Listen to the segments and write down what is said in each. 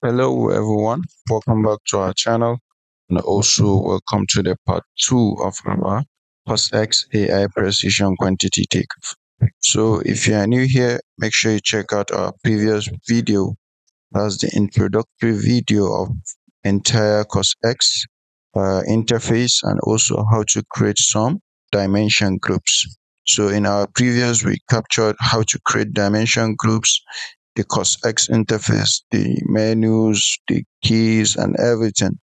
Hello everyone, welcome back to our channel and also welcome to the part 2 of our CostX AI Precision Quantity Takeoff. So if you are new here, make sure you check out our previous video. That's the introductory video of entire CostX interface and also how to create some dimension groups. So in our previous, we captured how to create dimension groups, the CostX interface, the menus, the keys, and everything.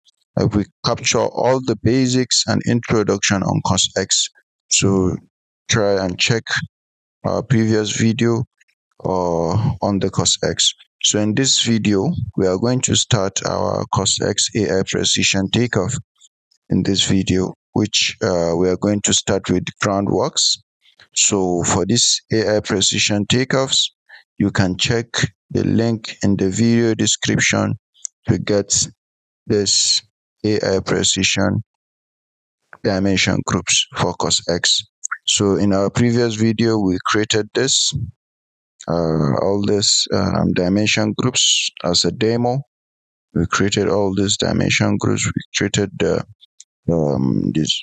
We capture all the basics and introduction on CostX. So try and check our previous video on the CostX. So in this video, we are going to start our CostX AI Precision Takeoff in this video, which we are going to start with groundworks. So for this AI Precision Takeoffs, you can check the link in the video description to get this AI Precision dimension groups for CostX. So in our previous video, we created all these dimension groups as a demo. We created all these dimension groups. We created this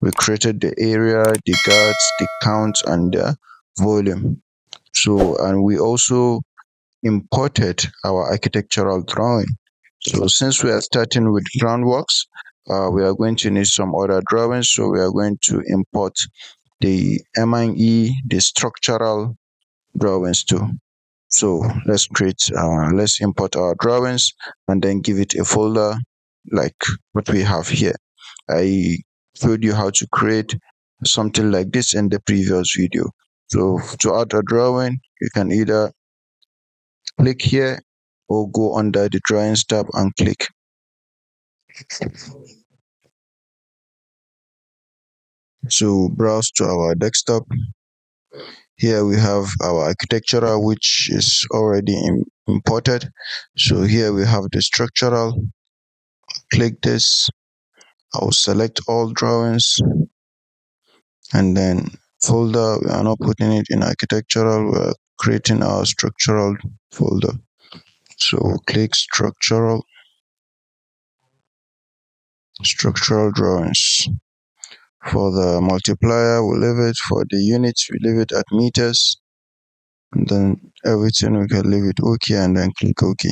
we created the area, the guards, the count, and the volume. So, and we also imported our architectural drawing. So since we are starting with groundworks, we are going to need some other drawings. So we are going to import the M&E, the structural drawings too. So let's import our drawings and then give it a folder like what we have here. I showed you how to create something like this in the previous video. So to add a drawing, you can either click here or go under the drawings tab and click. So browse to our desktop. Here we have our architectural, which is already imported. So here we have the structural. Click this. I'll select all drawings and then folder. We are not putting it in architectural. We're creating our structural folder. So click structural drawings. For the multiplier, we leave it. For the units, we leave it at meters. And then everything we can leave it OK and then click OK.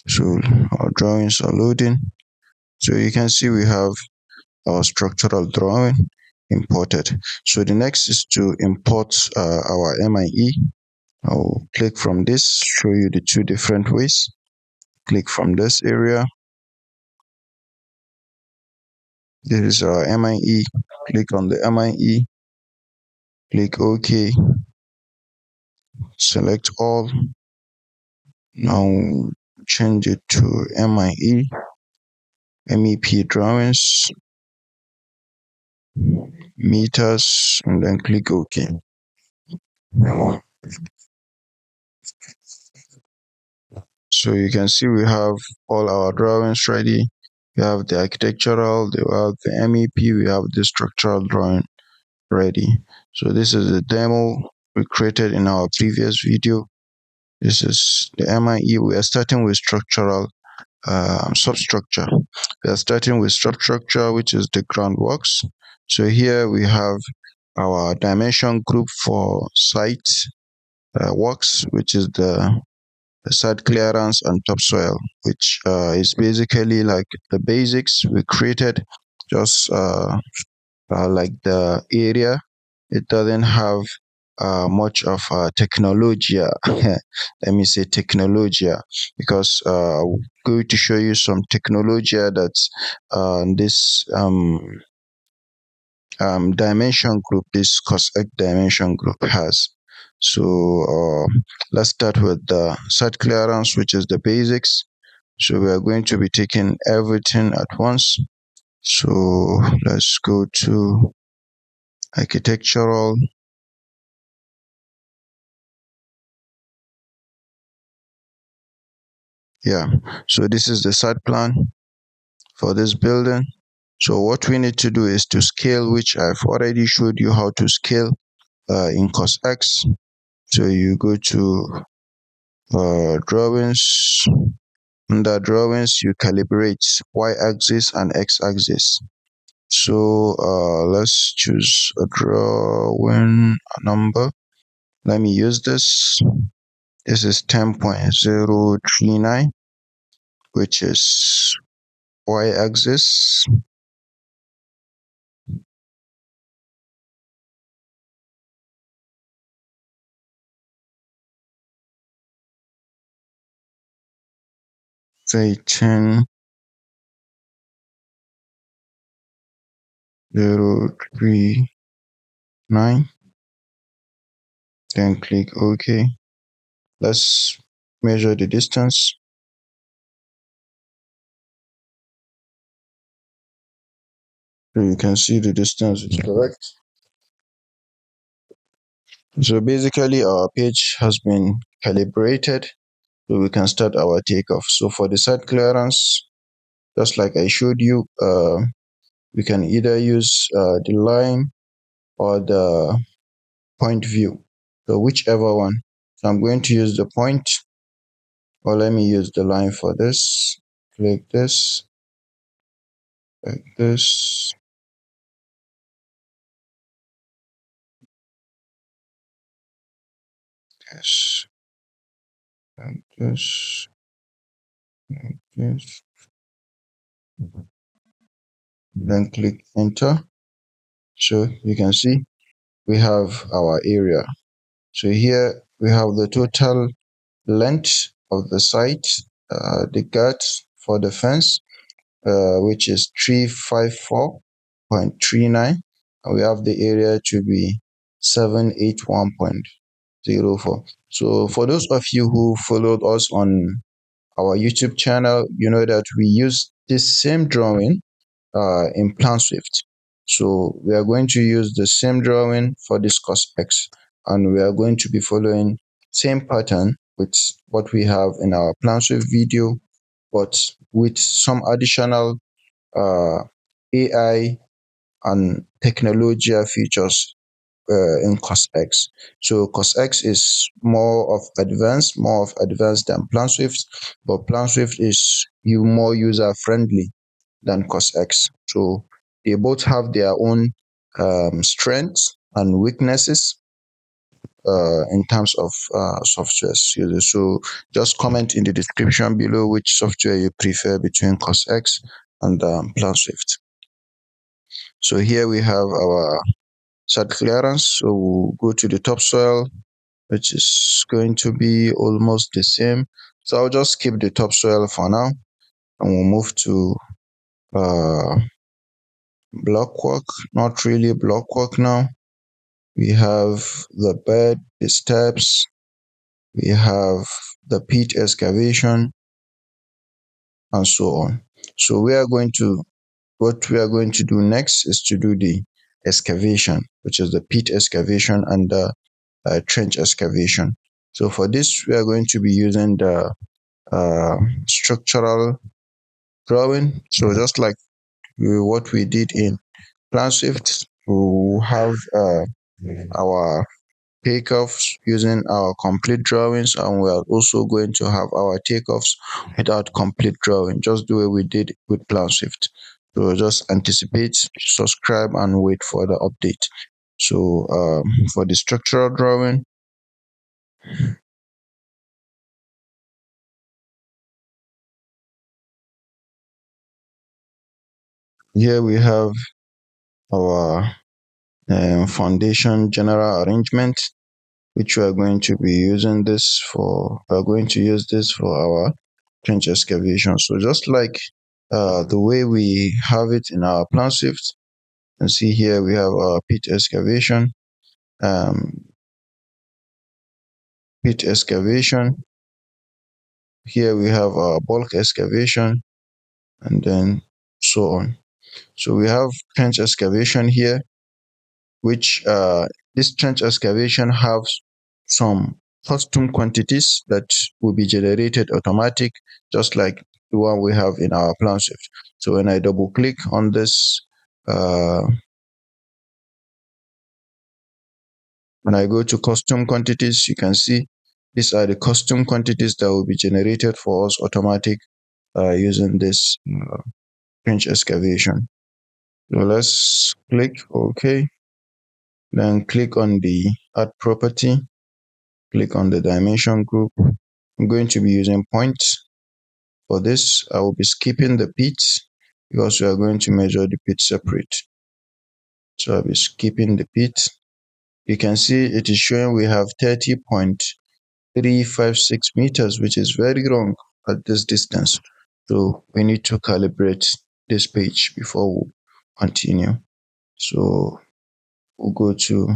So our drawings are loading. So you can see we have our structural drawing imported. So the next is to import our M&E. I'll click from this, show you the two different ways. Click from this area. This is our M&E. Click on the M&E. Click OK. Select all. Now change it to M&E. MEP drawings. Meters, and then click OK. So you can see we have all our drawings ready. We have the architectural, we have the MEP, we have the structural drawing ready. So this is the demo we created in our previous video. This is the M&E. We are starting with structural substructure. We are starting with substructure, which is the groundworks. So here we have our dimension group for site works, which is the site clearance and topsoil, which is basically like the basics we created, just like the area. It doesn't have much of technology. Let me say technology, because I'm going to show you some technology that this dimension group, this CostX dimension group has. So let's start with the site clearance, which is the basics. So we are going to be taking everything at once. So let's go to architectural. Yeah, so this is the site plan for this building. So what we need to do is to scale, which I've already showed you how to scale in CostX. So you go to drawings. Under drawings, you calibrate y-axis and x-axis. So let's choose a drawing number. Let me use this. This is 10.039, which is y-axis. Say 10.039. Then click OK. Let's measure the distance. So you can see the distance is correct. So basically our page has been calibrated, so we can start our takeoff. So for the side clearance, just like I showed you, we can either use the line or the point view, so whichever one. So I'm going to use the point, or let me use the line for this. Click this, like this. Yes, like this, like this. Then click enter. So you can see we have our area. So here we have the total length of the site, the guards for the fence, which is 354.39, and we have the area to be 781.04. So for those of you who followed us on our YouTube channel, you know that we use this same drawing in Plan Swift. So we are going to use the same drawing for this CostX, and we are going to be following same pattern with what we have in our Plan Swift video, but with some additional AI and technology features in CostX. So CostX is more of advanced than Plan Swift, but Plan Swift is more user friendly than CostX. So they both have their own strengths and weaknesses in terms of software. So just comment in the description below which software you prefer between CostX and Plan Swift. So here we have our site clearance. So we'll go to the topsoil, which is going to be almost the same. So I'll just keep the topsoil for now, and we'll move to block work. Not really block work now. We have the bed, the steps, we have the pit excavation, and so on. So what we are going to do next is to do the excavation, which is the pit excavation and the trench excavation. So for this, we are going to be using the structural drawing. So just like what we did in Plan Swift, we have our takeoffs using our complete drawings, and we are also going to have our takeoffs without complete drawing, just the way we did with Plan Swift. So just anticipate, subscribe, and wait for the update. So for the structural drawing, here we have our foundation general arrangement, which we are going to be using this for. We are going to use this for our trench excavation. So just like the way we have it in our Plan Swift, and see here we have our pit excavation, um, pit excavation. Here we have our bulk excavation, and then so on. So we have trench excavation here, which this trench excavation has some custom quantities that will be generated automatic, just like the one we have in our Plan Swift. So when I double click on this, when I go to custom quantities, you can see These are the custom quantities that will be generated for us automatic using this trench excavation. So let's click OK. Then click on the add property. Click on the dimension group. I'm going to be using points. For this, I will be skipping the pits because we are going to measure the pit separate. So I'll be skipping the pit. You can see it is showing we have 30.356 meters, which is very wrong at this distance. So we need to calibrate this page before we continue. So we'll go to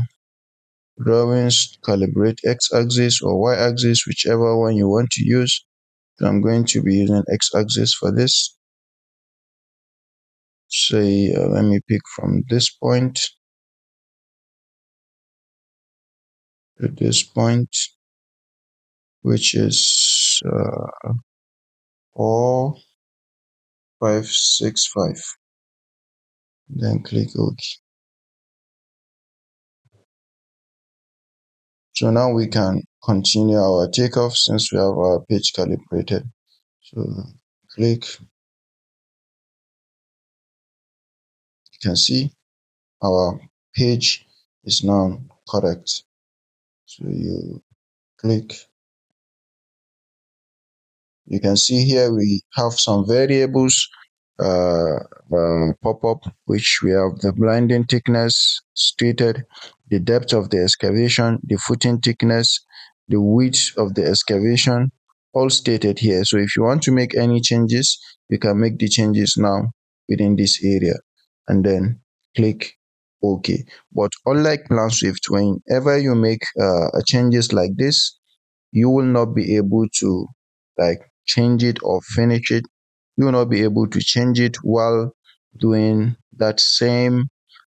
drawings, calibrate x-axis or y-axis, whichever one you want to use. So I'm going to be using x-axis for this. Say, let me pick from this point to this point, which is 4565. Then click OK. So now we can continue our takeoff since we have our page calibrated. So click. You can see our page is now correct. So you click. You can see here we have some variables pop up, which we have the blinding thickness stated, the depth of the excavation, the footing thickness, the width of the excavation, all stated here. So if you want to make any changes, you can make the changes now within this area and then click OK. But unlike Plan Swift, whenever you make changes like this, you will not be able to like change it or finish it. You will not be able to change it while doing that same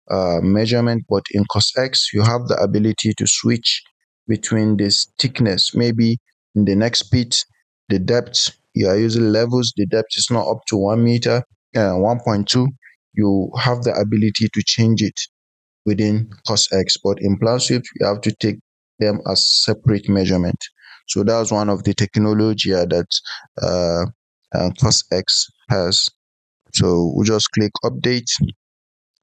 measurement. But in CostX, you have the ability to switch between this thickness. Maybe in the next pit, the depth, you are using levels, the depth is not up to 1 meter, 1.2. You have the ability to change it within CostX, but in Plan Swift, you have to take them as separate measurement. So that's one of the technology that CostX has. So we just click update.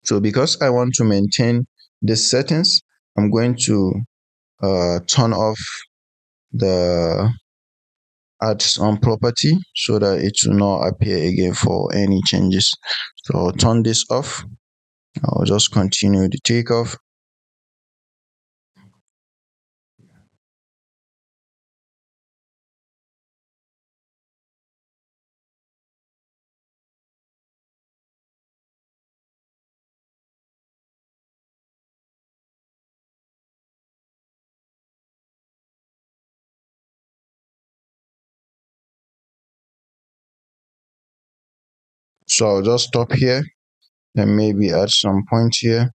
So because I want to maintain the settings, I'm going to turn off the ads on property so that it will not appear again for any changes. So I'll turn this off. I'll just continue the takeoff. So I'll just stop here and maybe add some points here.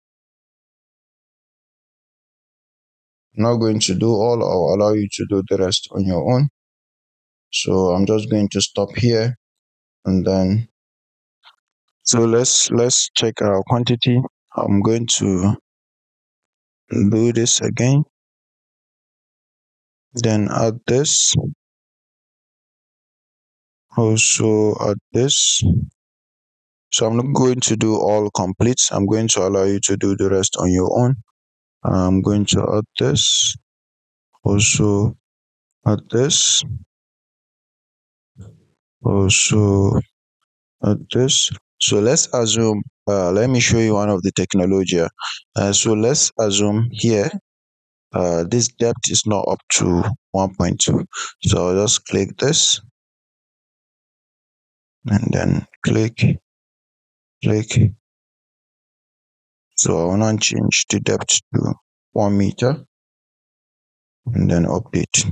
I'm not going to do all. I'll allow you to do the rest on your own. So I'm just going to stop here and then so let's check our quantity. I'm going to do this again, then add this, also add this. So I'm not going to do all complete. I'm going to allow you to do the rest on your own. I'm going to add this, also add this, also add this. So let's assume, let me show you one of the technology. So let's assume here, this depth is not up to 1.2. So I'll just click this and then click. So I will not change the depth to 1 meter and then update.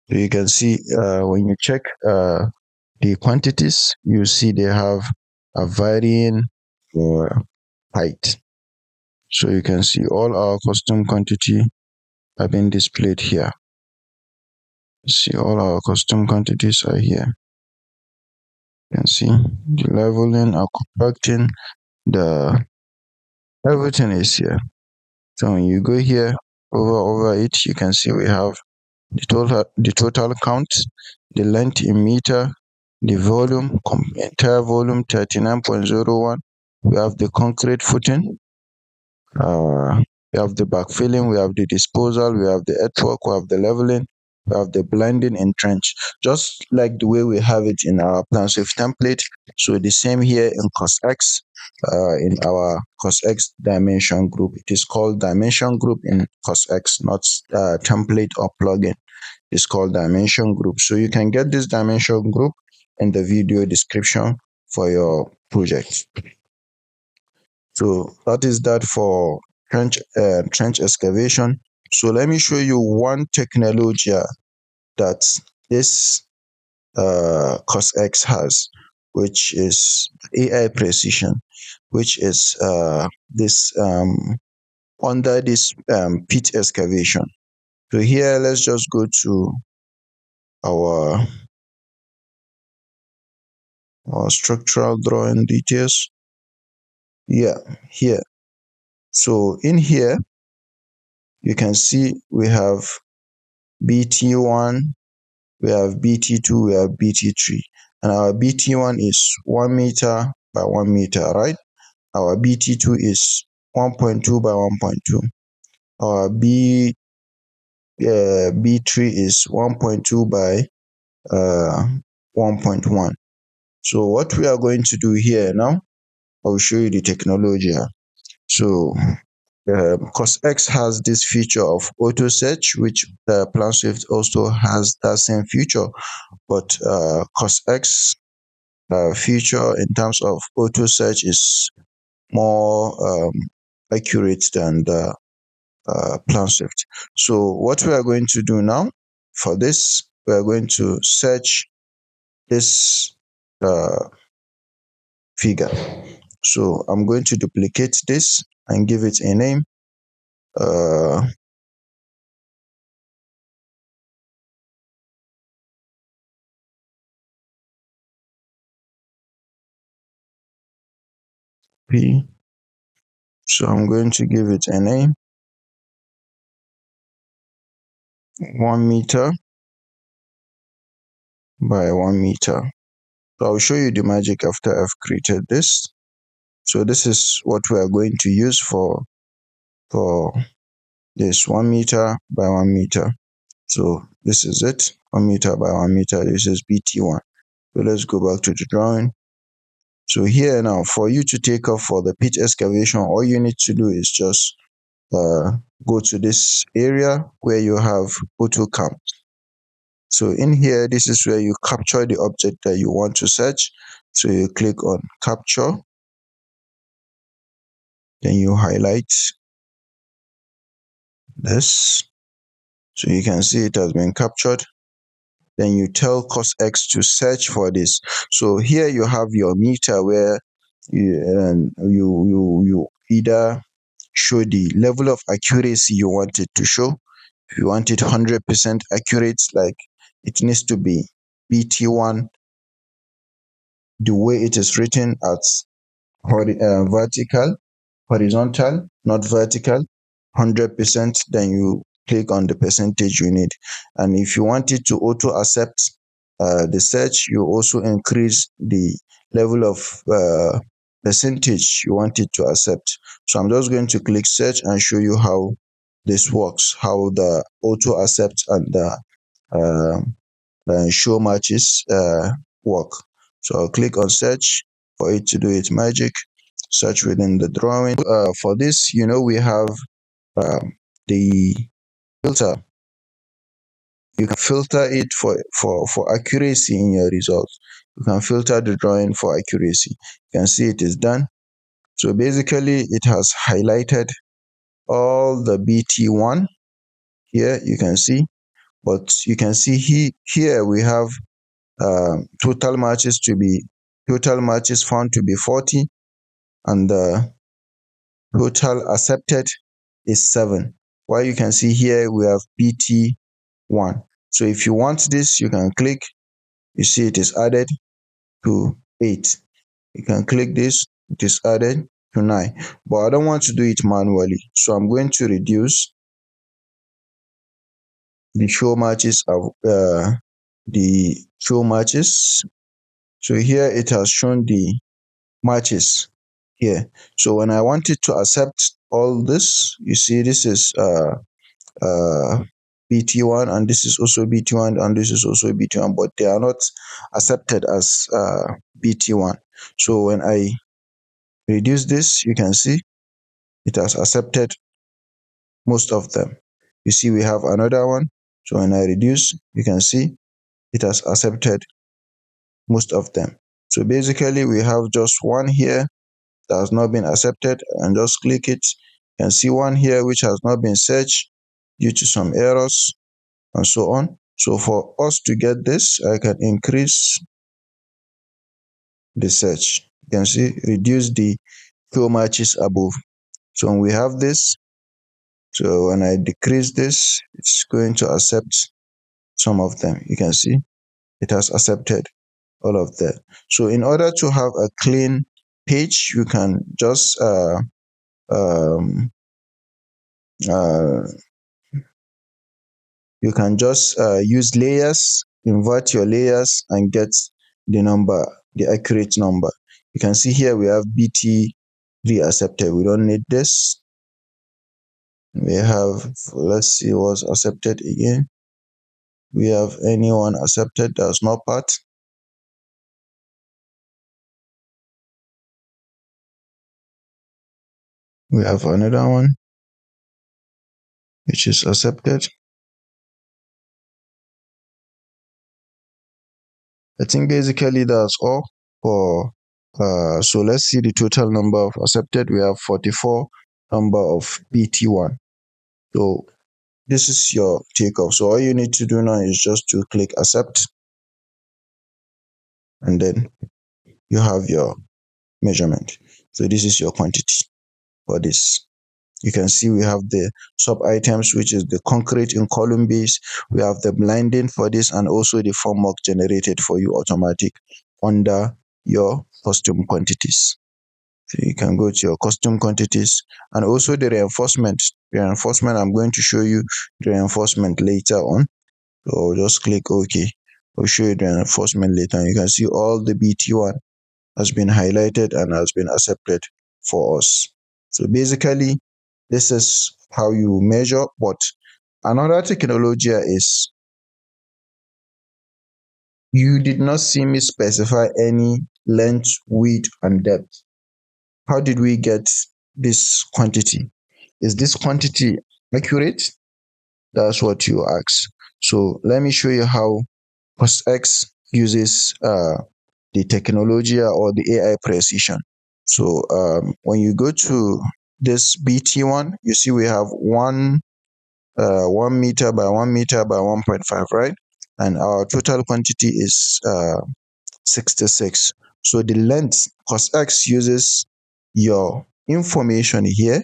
So you can see when you check the quantities, you see they have a varying height. So you can see all our custom quantity have been displayed here. See all our custom quantities are here. You can see the leveling, our compacting, the everything is here. So when you go here over it, you can see we have the total count, the length in meter, the volume, entire volume 39.01. We have the concrete footing, we have the backfilling, we have the disposal, we have the earthwork, we have the leveling, we have the blending and trench, just like the way we have it in our plan swift template. So the same here in CostX, in our CostX dimension group. It is called dimension group in CostX, not template or plugin. It's called dimension group. So you can get this dimension group in the video description for your project. So that is that for trench excavation. So let me show you one technology that this CostX has, which is AI precision, which is this under this pit excavation. So here, let's just go to our structural drawing details. Yeah, here. So in here, you can see we have BT1, we have BT2, we have BT3. And our BT1 is 1 meter by 1 meter, right? Our BT2 is 1.2 by 1.2. Our B3 is 1.2 by 1.1. So what we are going to do here now, I'll show you the technology here. So CostX has this feature of auto search, which PlanSwift also has that same feature, but CostX feature in terms of auto search is more accurate than the PlanSwift. So what we are going to do now for this, we are going to search this figure. So I'm going to duplicate this and give it a name. P. So I'm going to give it a name. 1 meter by 1 meter. So I'll show you the magic after I've created this. So this is what we are going to use for this 1 meter by 1 meter. So this is it, 1 meter by 1 meter. This is BT1. So let's go back to the drawing. So here now, for you to take off for the pit excavation, all you need to do is just go to this area where you have auto count. So in here, this is where you capture the object that you want to search. So you click on capture, then you highlight this. So you can see it has been captured. Then you tell CostX to search for this. So here you have your meter where you either show the level of accuracy you want it to show. If you want it 100% accurate, like it needs to be BT1 the way it is written at vertical, horizontal, not vertical, 100%, then you click on the percentage you need. And if you want it to auto accept the search, you also increase the level of percentage you want it to accept. So I'm just going to click search and show you how this works, how the auto accept and the show matches work. So I'll click on search for it to do its magic. Search within the drawing. For this, we have the filter. You can filter it for accuracy in your results. You can filter the drawing for accuracy. You can see it is done. So basically, it has highlighted all the BT1 here. You can see, but you can see here we have total matches found to be 40, and the total accepted is 7. While you can see here we have BT1. So if you want this, you can click. You see it is added to 8. You can click this, it is added to 9. But I don't want to do it manually, so I'm going to reduce the show matches of the show matches. So here it has shown the matches here. So when I wanted to accept all this, you see this is BT1 and this is also BT1 and this is also BT1, but they are not accepted as BT1. So when I reduce this, you can see it has accepted most of them. You see we have another one. So when I reduce, you can see it has accepted most of them. So basically we have just one here that has not been accepted, and just click it. You can see one here which has not been searched due to some errors and so on. So for us to get this, I can increase the search. You can see reduce the few matches above. So when we have this, so when I decrease this, it's going to accept some of them. You can see it has accepted all of that. So in order to have a clean page, you can just um, uh, use layers, invert your layers and get the number, the accurate number. You can see here we have BT3 accepted. We don't need this. We have, let's see what's accepted again. We have anyone accepted that's not part. We have another one which is accepted. I think basically that's all for so let's see the total number of accepted. We have 44 number of BT1. So this is your takeoff. So all you need to do now is just to click accept, and then you have your measurement. So this is your quantity for this. You can see we have the sub items, which is the concrete in column base. We have the blending for this, and also the formwork generated for you automatic under your custom quantities. So you can go to your custom quantities, and also the reinforcement. Reinforcement, I'm going to show you the reinforcement later on. So just click OK. I'll show you the reinforcement later. You can see all the BT1 has been highlighted and has been accepted for us. So basically, this is how you measure. But another technology is you did not see me specify any length, width, and depth. How did we get this quantity? Is this quantity accurate? That's what you ask. So let me show you how CostX uses the technology or the AI precision. So when you go to this BT1, you see we have 1 meter by 1 meter by 1.5, right? And our total quantity is 66. So the length, CostX uses your information here,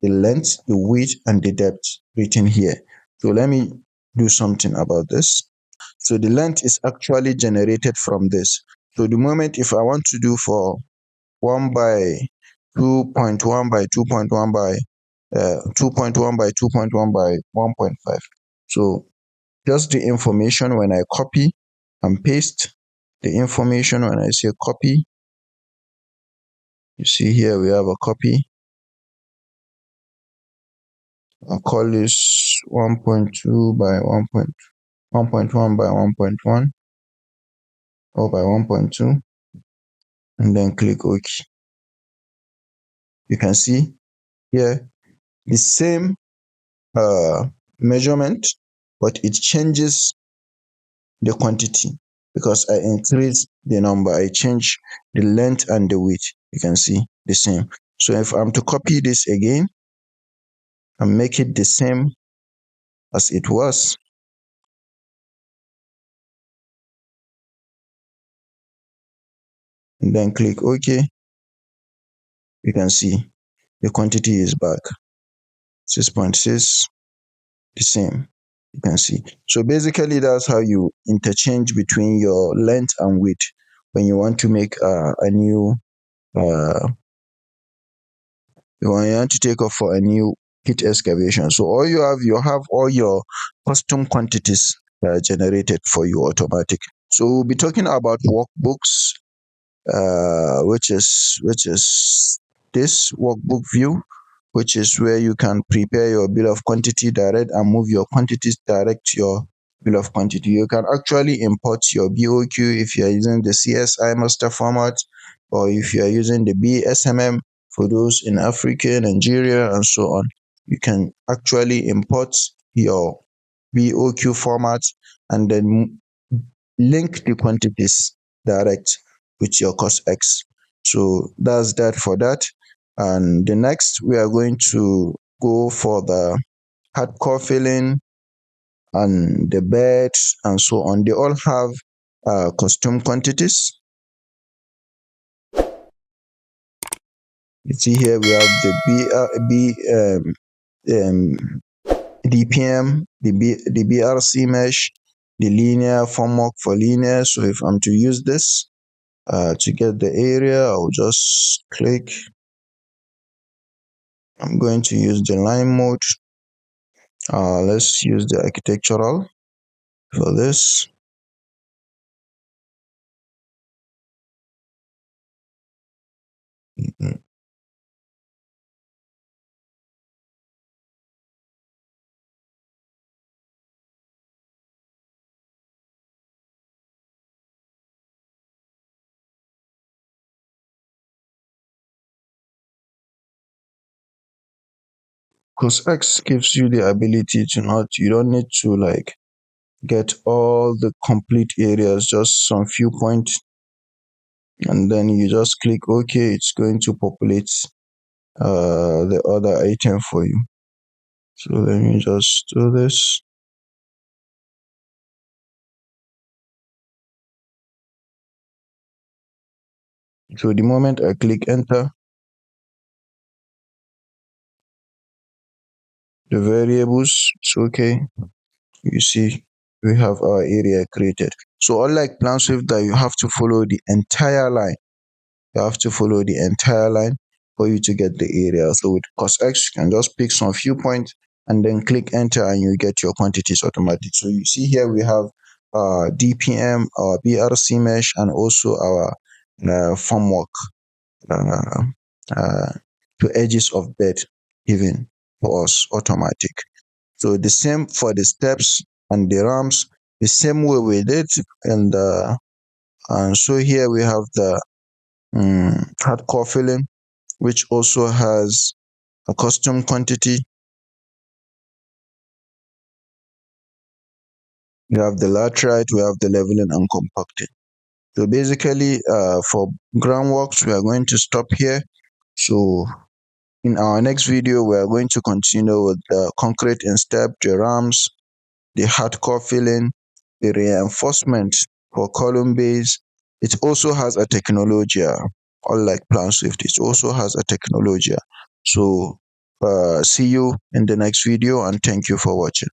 the length, the width, and the depth written here. So let me do something about this. So the length is actually generated from this. So the moment if I want to do for 1 by 2.1 by 2.1 by 2.1 by 2.1 by 1.5. So just the information when I copy and paste the information when I say copy. You see here we have a copy. I'll call this 1.2 by 1.1 by 1.1 or by 1.2, and then click OK. You can see here the same measurement, but it changes the quantity because I increase the number, I change the length and the width. You can see the same. So if I'm to copy this again and make it the same as it was, and then click OK, you can see the quantity is back 6.6, the same. You can see. So basically that's how you interchange between your length and width when you want to make a new when you want to take off for a new hit excavation. So all you have all your custom quantities generated for you automatic. So we'll be talking about workbooks, which is this workbook view, which is where you can prepare your bill of quantity direct and move your quantities direct to your bill of quantity. You can actually import your BOQ if you are using the CSI master format, or if you are using the BSMM for those in Africa, Nigeria, and so on. You can actually import your BOQ format and then link the quantities direct with your CostX. So that's that for that. And the next, we are going to go for the hardcore filling and the beds and so on. They all have custom quantities. You see here we have the DPM, the BRC mesh, the linear formwork for linear. So if I'm to use this to get the area, I'll just click. I'm going to use the line mode. Let's use the architectural for this. CostX gives you the ability to you don't need to like get all the complete areas, just some few points, and then you just click OK. It's going to populate the other item for you. So let me just do this. So the moment I click enter, the variables, it's okay. You see, we have our area created. So unlike Plan Swift that you have to follow the entire line, you have to follow the entire line for you to get the area. So with CostX, you can just pick some few points and then click enter and you get your quantities automatic. So you see here we have DPM, our BRC mesh, and also our formwork uh, uh, to edges of bed given for us automatic. So the same for the steps and the ramps, the same way we did. And so here we have the hardcore filling, which also has a custom quantity. We have the laterite, we have the leveling and compacting. So basically, for groundworks, we are going to stop here. So in our next video, we are going to continue with the concrete in step, the ramps, the hardcore filling, the reinforcement for column base. It also has a technology, unlike Plan Swift, it also has a technology. So see you in the next video and thank you for watching.